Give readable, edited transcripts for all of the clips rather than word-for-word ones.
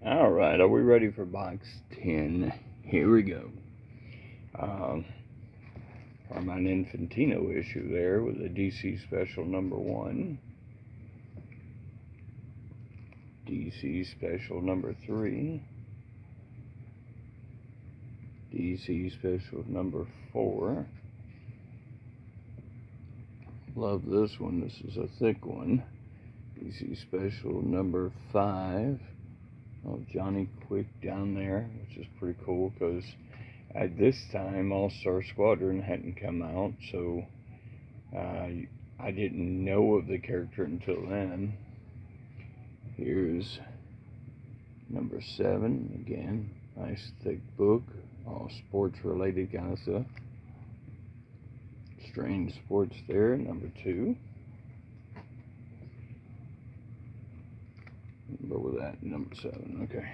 Alright, are we ready for box 10? Here we go. Carmine Infantino issue there with a DC Special number 1. DC Special number 3. DC Special number 4. Love this one. This is a thick one. DC Special number 5. Oh, Johnny Quick down there, which is pretty cool because at this time All-Star Squadron hadn't come out, so I didn't know of the character until then. Here's number 7 again. Nice thick book, all sports related kind of stuff. Strange Sports there, number 2. Go with that, number 7, okay.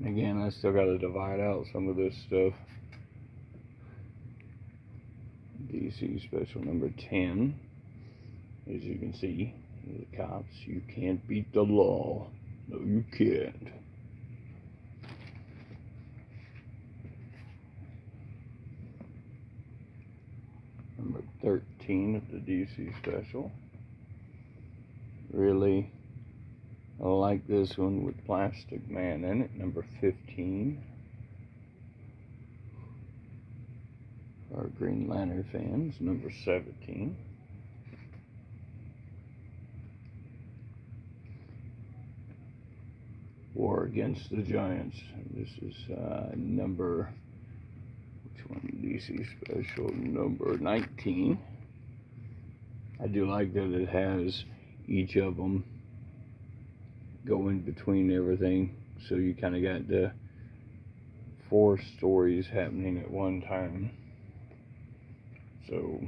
Again, I still got to divide out some of this stuff. DC Special number 10. As you can see, the cops, you can't beat the law. No, you can't. Number 13 of the DC Special. Really, I like this one with Plastic Man in it, number 15. Our Green Lantern fans, number 17. War Against the Giants. This is number, which one? DC Special number 19. I do like that it has each of them going between everything, so you kind of got the 4 stories happening at one time. So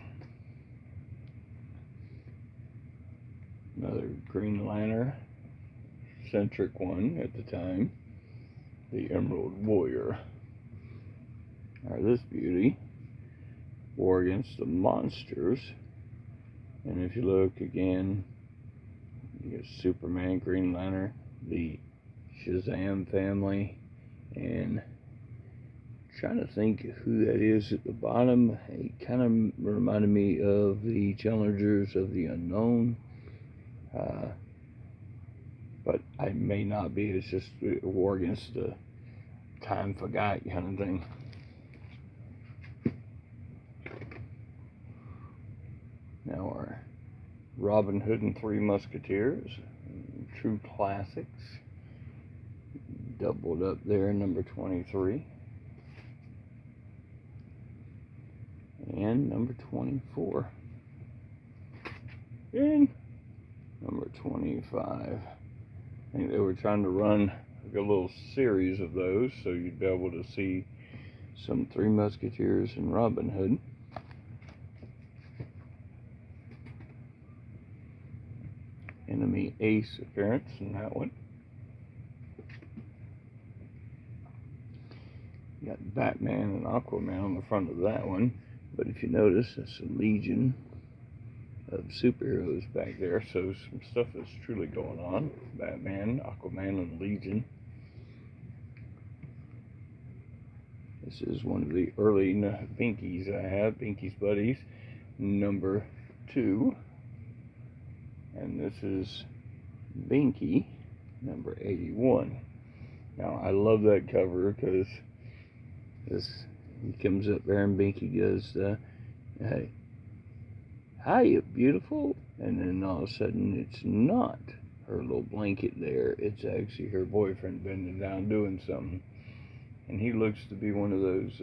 another Green Lantern centric one at the time, the Emerald Warrior. This beauty, War Against the Monsters. And if you look again, you got Superman, Green Lantern, the Shazam family, and trying to think who that is at the bottom. It kind of reminded me of the Challengers of the Unknown, but I may not be. It's just a war against the time forgot kind of thing. Now our Robin Hood and Three Musketeers, true classics, doubled up there, number 23, and number 24, and number 25. I think they were trying to run like a little series of those, so you'd be able to see some Three Musketeers and Robin Hood. Enemy Ace appearance in that one. You got Batman and Aquaman on the front of that one, but if you notice, that's a legion of superheroes back there, so some stuff is truly going on. Batman, Aquaman, and Legion. This is one of the early Binkies I have, Binky's Buddies, number 2. And this is Binky, number 81. Now, I love that cover because he comes up there and Binky goes, hey, hi, you beautiful. And then all of a sudden, it's not her little blanket there. It's actually her boyfriend bending down doing something. And he looks to be one of those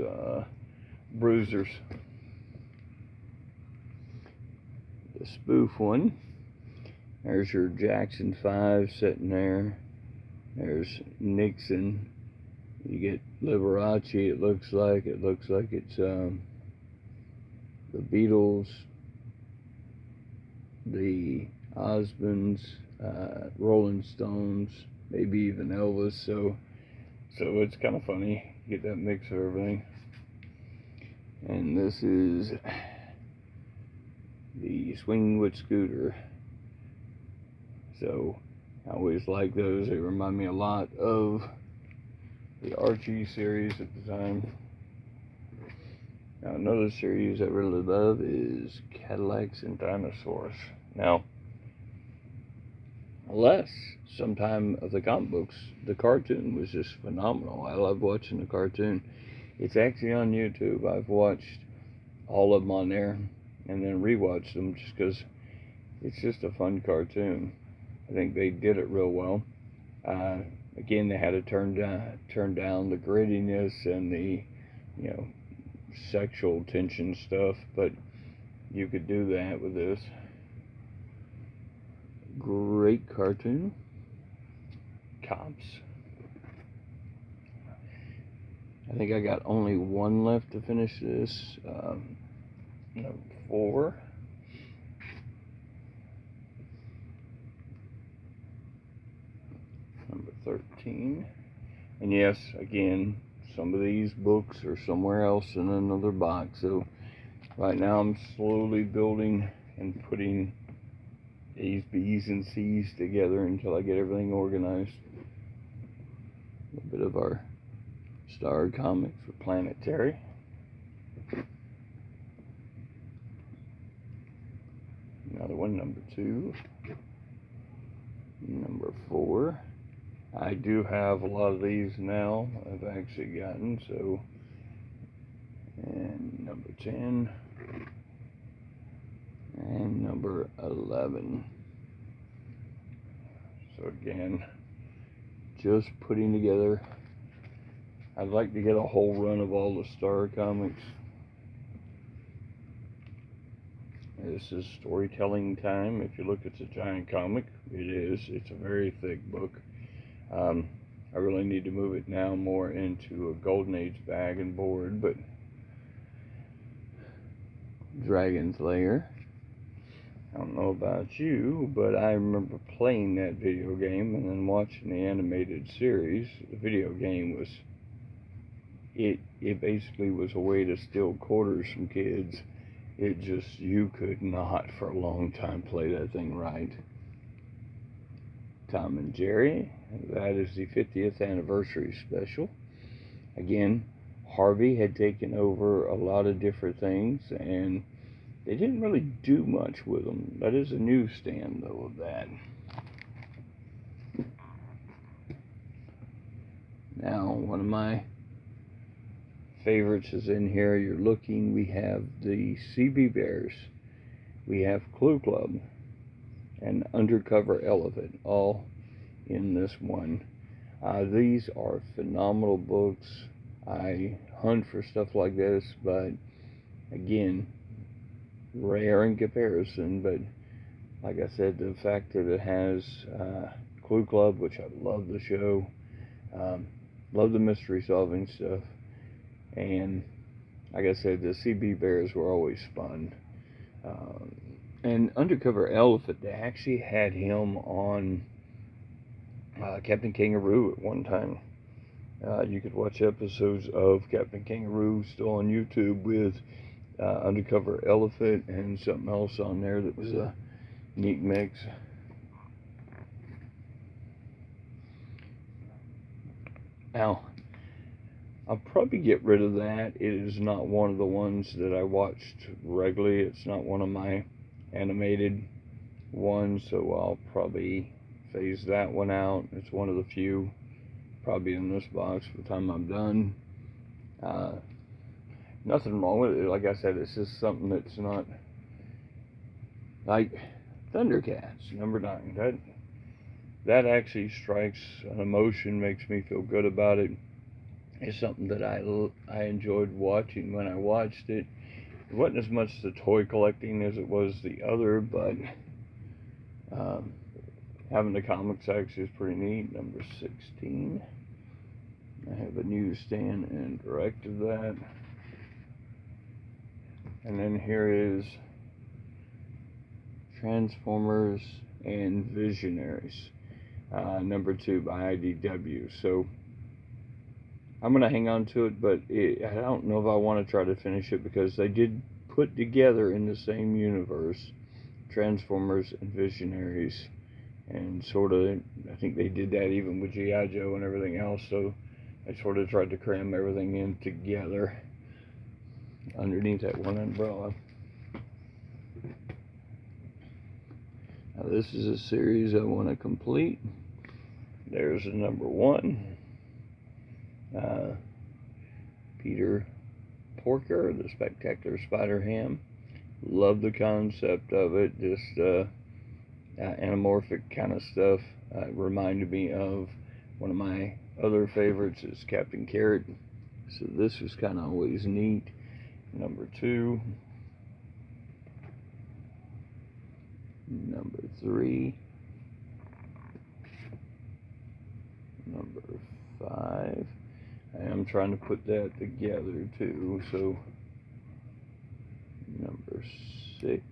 bruisers. The spoof one. There's your Jackson 5 sitting there. There's Nixon. You get Liberace, it looks like. It looks like it's the Beatles, the Osmonds, Rolling Stones, maybe even Elvis. So it's kind of funny. You get that mix of everything. And this is the Swingwood Scooter. So I always like those. They remind me a lot of the Archie series at the time. Now, another series I really love is Cadillacs and Dinosaurs. Now, less sometime of the comic books, the cartoon was just phenomenal. I love watching the cartoon. It's actually on YouTube. I've watched all of them on there and then rewatched them just because it's just a fun cartoon. I think they did it real well. Again, they had to turn down the grittiness and the, sexual tension stuff, but you could do that with this. Great cartoon. Cops. I think I got only one left to finish this. Number 4. Number 13. And yes, again, some of these books are somewhere else in another box. So right now I'm slowly building and putting A's, B's, and C's together until I get everything organized. A little bit of our Star Comics for Planetary. Another one, number 2. Number 4. I do have a lot of these now. I've actually gotten, so. And number 10. And number 11. So again, just putting together. I'd like to get a whole run of all the Star comics. This is storytelling time. If you look, it's a giant comic. It is. It's a very thick book. I really need to move it now more into a Golden Age bag and board, but Dragon's Lair. I don't know about you, but I remember playing that video game and then watching the animated series. The video game was, it basically was a way to steal quarters from kids. It just, you could not for a long time play that thing right. Tom and Jerry, that is the 50th anniversary special. Again, Harvey had taken over a lot of different things, and they didn't really do much with them. That is a newsstand, though, of that. Now, one of my favorites is in here. You're looking, we have the CB Bears, we have Clue Club, and Undercover Elephant, all in this one. These are phenomenal books. I hunt for stuff like this, but again, rare in comparison. But like I said, the fact that it has Clue Club, which I love the show, love the mystery solving stuff, and like I said, the CB Bears were always fun. And Undercover Elephant, they actually had him on Captain Kangaroo at one time. You could watch episodes of Captain Kangaroo still on YouTube with Undercover Elephant and something else on there that was a neat mix. Now, I'll probably get rid of that. It is not one of the ones that I watched regularly. It's not one of my animated ones, so I'll probably phase that one out. It's one of the few probably in this box by the time I'm done. Nothing wrong with it. Like I said, it's just something that's not like Thundercats number 9. That actually strikes an emotion, makes me feel good about it. It's something that I enjoyed watching when I watched it. It wasn't as much the toy collecting as it was the other, but having the comics actually is pretty neat. Number 16. I have a newsstand and direct of that. And then here is Transformers and Visionaries, number 2 by IDW. So I'm going to hang on to it, but I don't know if I want to try to finish it because they did put together in the same universe Transformers and Visionaries, and sort of, I think they did that even with G.I. Joe and everything else, so I sort of tried to cram everything in together underneath that one umbrella. Now this is a series I want to complete. There's the number 1. Peter Porker, the Spectacular Spider-Ham. Love the concept of it. Just anamorphic kind of stuff. Reminded me of one of my other favorites is Captain Carrot. So this was kind of always neat. Number 2. Number 3. Number 5. I am trying to put that together too. So number 6.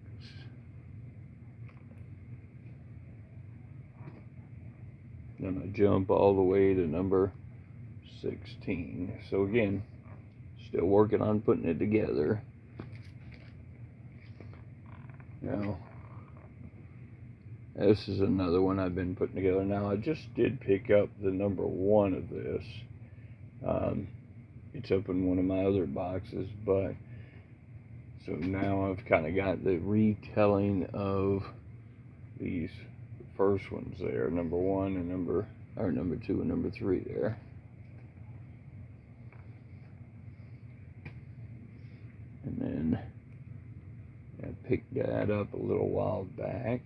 Then I jump all the way to number 16. So again, still working on putting it together. Now, this is another one I've been putting together. Now, I just did pick up the number 1 of this. It's up in one of my other boxes, but so now I've kind of got the retelling of these first ones there, number 1 and number 2 and number 3 there. And then I picked that up a little while back.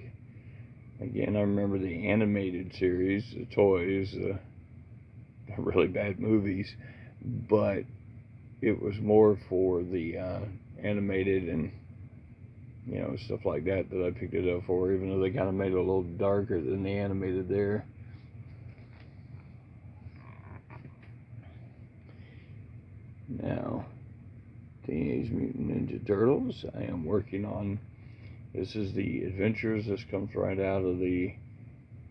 Again, I remember the animated series, the toys, they're really bad movies, but it was more for the animated and stuff like that I picked it up for, even though they kind of made it a little darker than the animated there. Now, Teenage Mutant Ninja Turtles, I am working on. This is the Adventures. This comes right out of the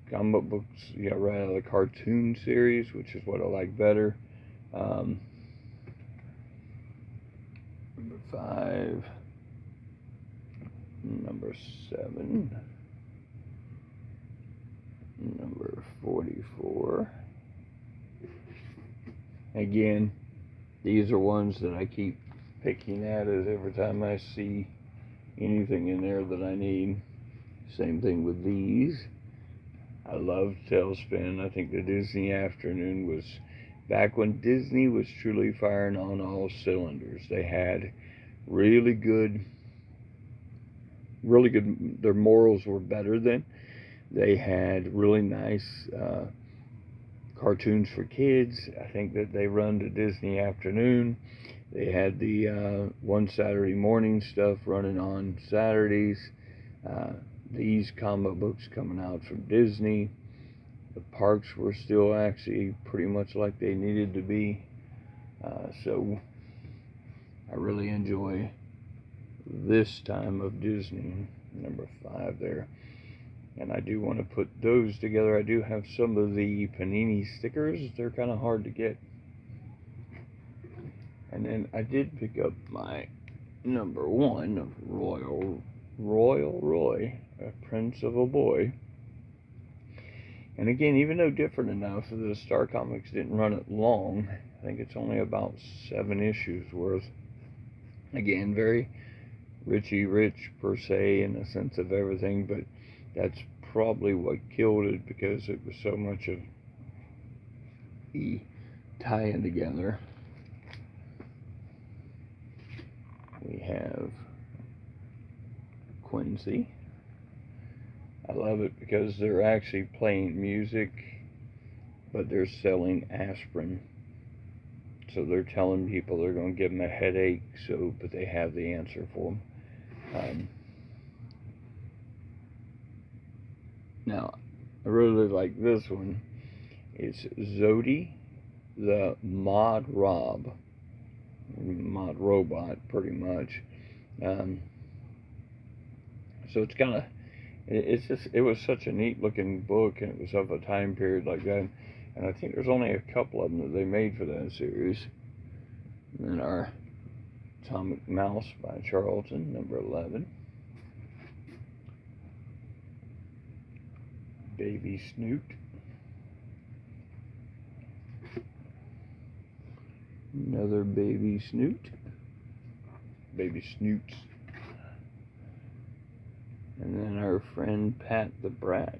comic books, right out of the cartoon series, which is what I like better. Number 5. Number 7. Number 44. Again, these are ones that I keep picking at it every time I see anything in there that I need. Same thing with these. I love Tailspin. I think the Disney Afternoon was back when Disney was truly firing on all cylinders. They had really good, their morals were better then. They had really nice cartoons for kids. I think that they run the Disney Afternoon. They had the one Saturday morning stuff running on Saturdays. These comic books coming out from Disney. The parks were still actually pretty much like they needed to be. So I really enjoy this time of Disney. Number 5 there. And I do want to put those together. I do have some of the Panini stickers. They're kind of hard to get. And then I did pick up my number 1 of Royal Roy, a Prince of a Boy. And again, even though different enough, the Star Comics didn't run it long. I think it's only about 7 issues worth. Again, very Richie Rich per se in the sense of everything, but that's probably what killed it, because it was so much of the tie-in together. We have Quincy. I love it because they're actually playing music, but they're selling aspirin. So they're telling people they're going to give them a headache, but they have the answer for them. Now, I really like this one. It's Zodi, the Mod Robot, pretty much. So it's kind of, it was such a neat looking book, and it was of a time period like that. And I think there's only a couple of them that they made for that series. And then our Atomic Mouse by Charlton, number 11. Baby Snoot. Another Baby Snoot. Baby Snoots. And then our friend Pat the Brat.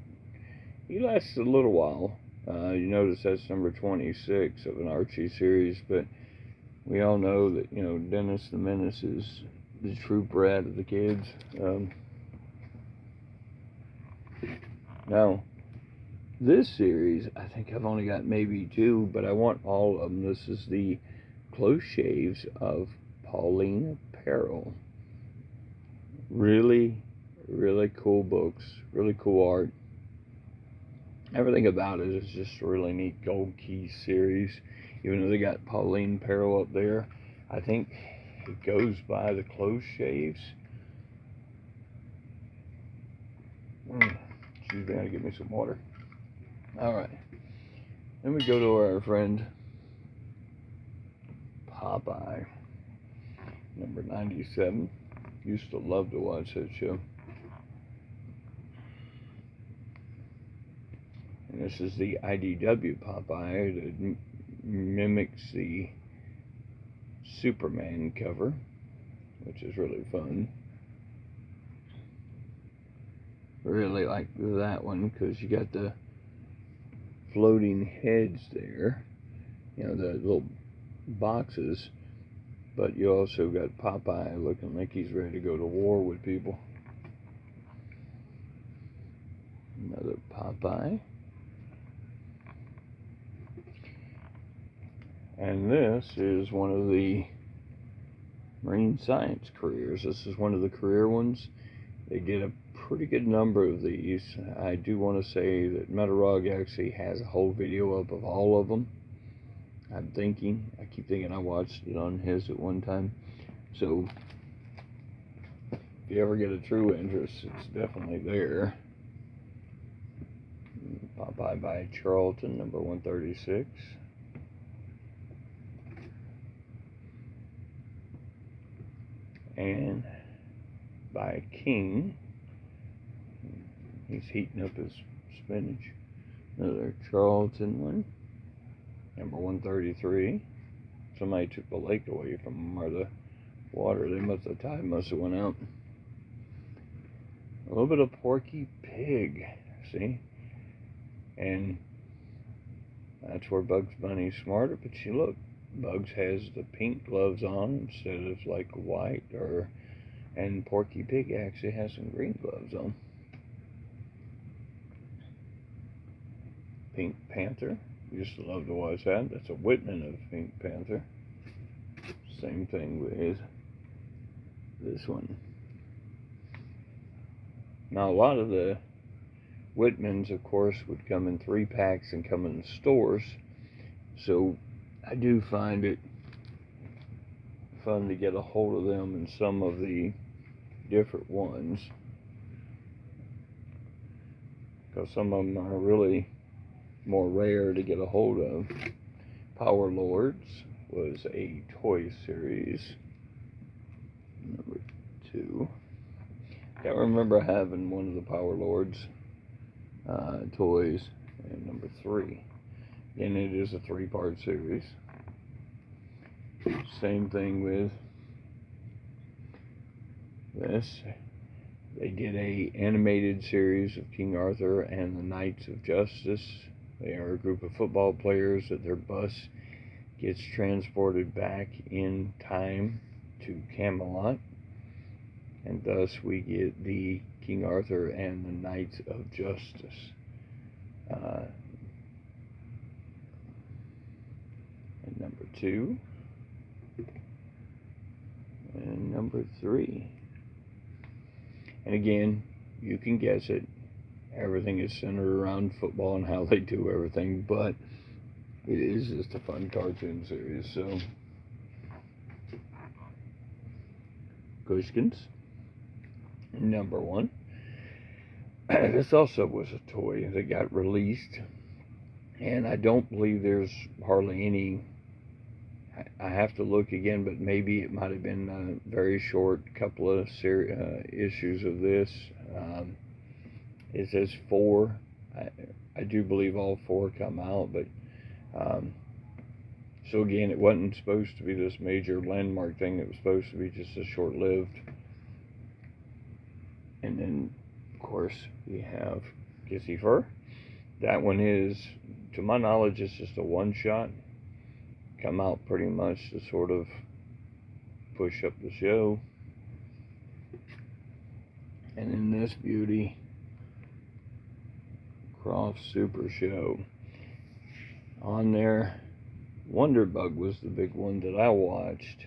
He lasts a little while. You notice that's number 26 of an Archie series, but we all know that, you know, Dennis the Menace is the true brat of the kids. Now, this series, I think I've only got maybe 2, but I want all of them. This is the Close Shaves of Pauline Perrell. Really, really cool books, really cool art. Everything about it is just a really neat Gold Key series. Even though they got Pauline Perrell up there, I think it goes by the Close Shaves. Excuse me, I gotta get me some water. Alright. Then we go to our friend Popeye, number 97. Used to love to watch that show. And this is the IDW Popeye that mimics the Superman cover, which is really fun. Really like that one because you got the floating heads there, you know, the little boxes, but you also got Popeye looking like he's ready to go to war with people. Another Popeye. And this is one of the marine science careers. This is one of the career ones. They did a pretty good number of these. I do want to say that Metarog actually has a whole video up of all of them. I keep thinking I watched it on his at one time. So, if you ever get a true interest, it's definitely there. Popeye by Charlton, number 136. And by King, he's heating up his spinach. Another Charlton one, number 133. Somebody took the lake away from him, or the water. The tide must have went out. A little bit of Porky Pig, see? And that's where Bugs Bunny's smarter, but you look, Bugs has the pink gloves on instead of like white, and Porky Pig actually has some green gloves on. Pink Panther, used to love to watch that. That's a Whitman of Pink Panther. Same thing with this one. Now a lot of the Whitmans, of course, would come in 3-packs and come in stores, so I do find it fun to get a hold of them in some of the different ones, because some of them are really more rare to get a hold of. Power Lords was a toy series, number 2. Can't remember having one of the Power Lords toys. And number 3. And it is a 3-part series. Same thing with this. They did a animated series of King Arthur and the Knights of Justice. They are a group of football players that their bus gets transported back in time to Camelot. And thus we get the King Arthur and the Knights of Justice. And number 2. And number 3. And again, you can guess it. Everything is centered around football and how they do everything, but it is just a fun cartoon series. So, Cushkins, number 1. This also was a toy that got released, and I don't believe there's hardly any. I have to look again, but maybe it might have been a very short couple of issues of this. It says 4 I do believe all 4 come out, but so again, it wasn't supposed to be this major landmark thing. It was supposed to be just a short-lived. And then, of course, we have Kissy Fur. That one is, to my knowledge, it's just a one-shot. Come out pretty much to sort of push up the show. And then this beauty, Croft Super Show. On there, Wonderbug was the big one that I watched.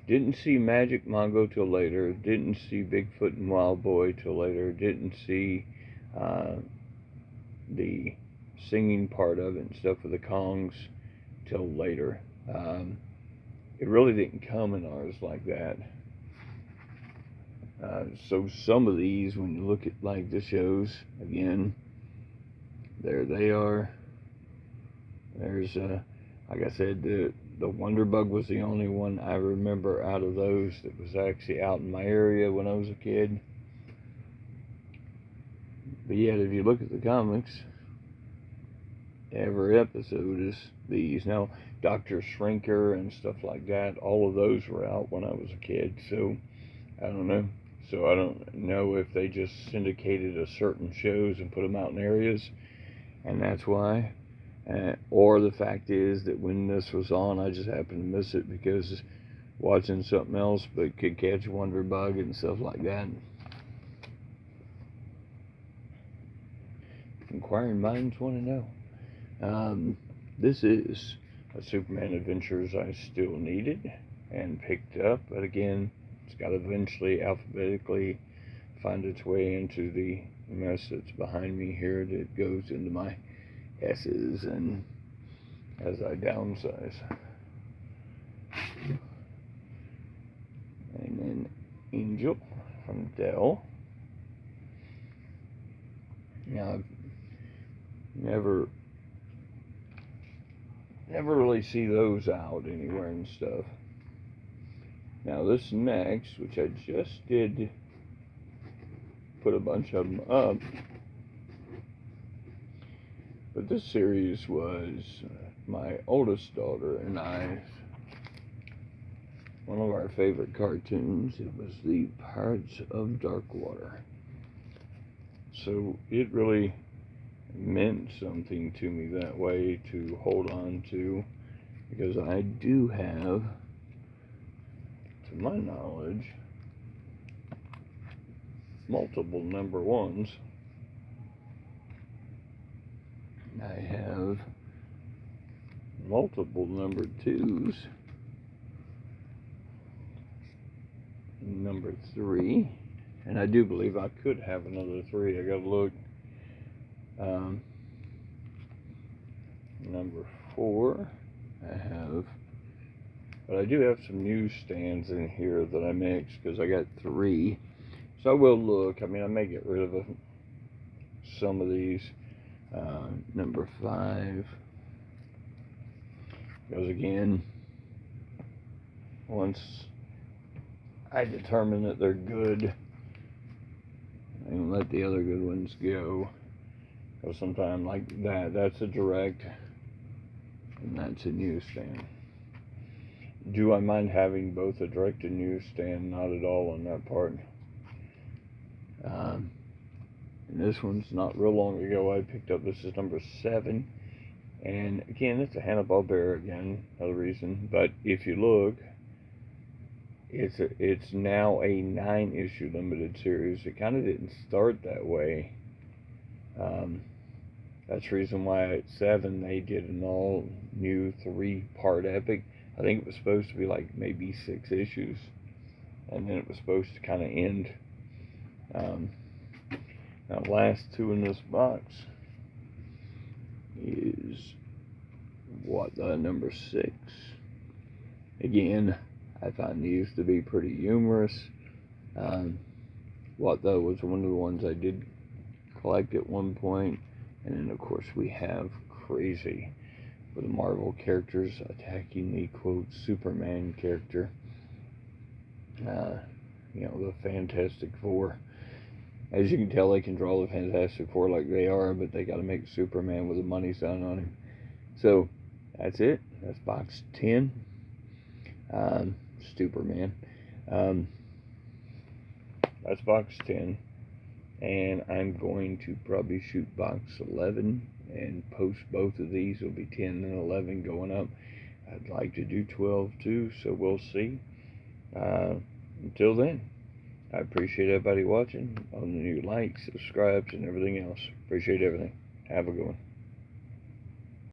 Didn't see Magic Mongo till later. Didn't see Bigfoot and Wild Boy till later. Didn't see the singing part of it and stuff with the Kongs till later. It really didn't come in ours like that. So some of these, when you look at like the shows, again, there they are. There's, like I said, the Wonderbug was the only one I remember out of those that was actually out in my area when I was a kid. But yet, if you look at the comics, every episode is these. Now, Dr. Shrinker and stuff like that, all of those were out when I was a kid, so I don't know. So I don't know if they just syndicated a certain shows and put them out in areas, and that's why. Or the fact is that when this was on, I just happened to miss it because watching something else, but could catch Wonderbug and stuff like that. Inquiring minds want to know. This is a Superman Adventures I still needed and picked up, but again, it's got to eventually alphabetically find its way into the mess that's behind me here that goes into my S's and as I downsize. And then Angel from Dell. Now I've never really see those out anywhere and stuff. Now this next, which I just did put a bunch of them up, but this series was my oldest daughter and I, one of our favorite cartoons. It was the Pirates of Darkwater. So it really meant something to me that way to hold on to, because I do have, to my knowledge, multiple number ones. I have multiple number 2s, number 3, and I do believe I could have another 3. I gotta look. Number 4 I have, but I do have some newsstands in here that I mixed because I got 3, so I will look. I mean, I may get rid of some of these. Number 5, because again, once I determine that they're good, I can let the other good ones go. Because sometimes like that's a direct, and that's a newsstand. Do I mind having both a direct and newsstand? Not at all on that part. And this one's not real long ago I picked up. This is number 7. And again, it's a Hanna-Barbera again, another reason. But if you look, it's now a 9-issue limited series. It kind of didn't start that way. That's the reason why at 7 they did an all new 3-part epic. I think it was supposed to be like maybe 6 issues, and then it was supposed to kind of end. Now, last 2 in this box is number 6. Again, I find these to be pretty humorous. Was one of the ones I did collect at one point. And then, of course, we have Crazy, with the Marvel characters attacking the, quote, Superman character. The Fantastic Four. As you can tell, they can draw the Fantastic Four like they are, but they got to make Superman with a money sign on him. So that's it. That's box 10. Superman. That's box 10. And I'm going to probably shoot box 11 and post both of these. It'll be 10 and 11 going up. I'd like to do 12 too, so we'll see. Until then, I appreciate everybody watching. On the new likes, subscribes, and everything else. Appreciate everything. Have a good one.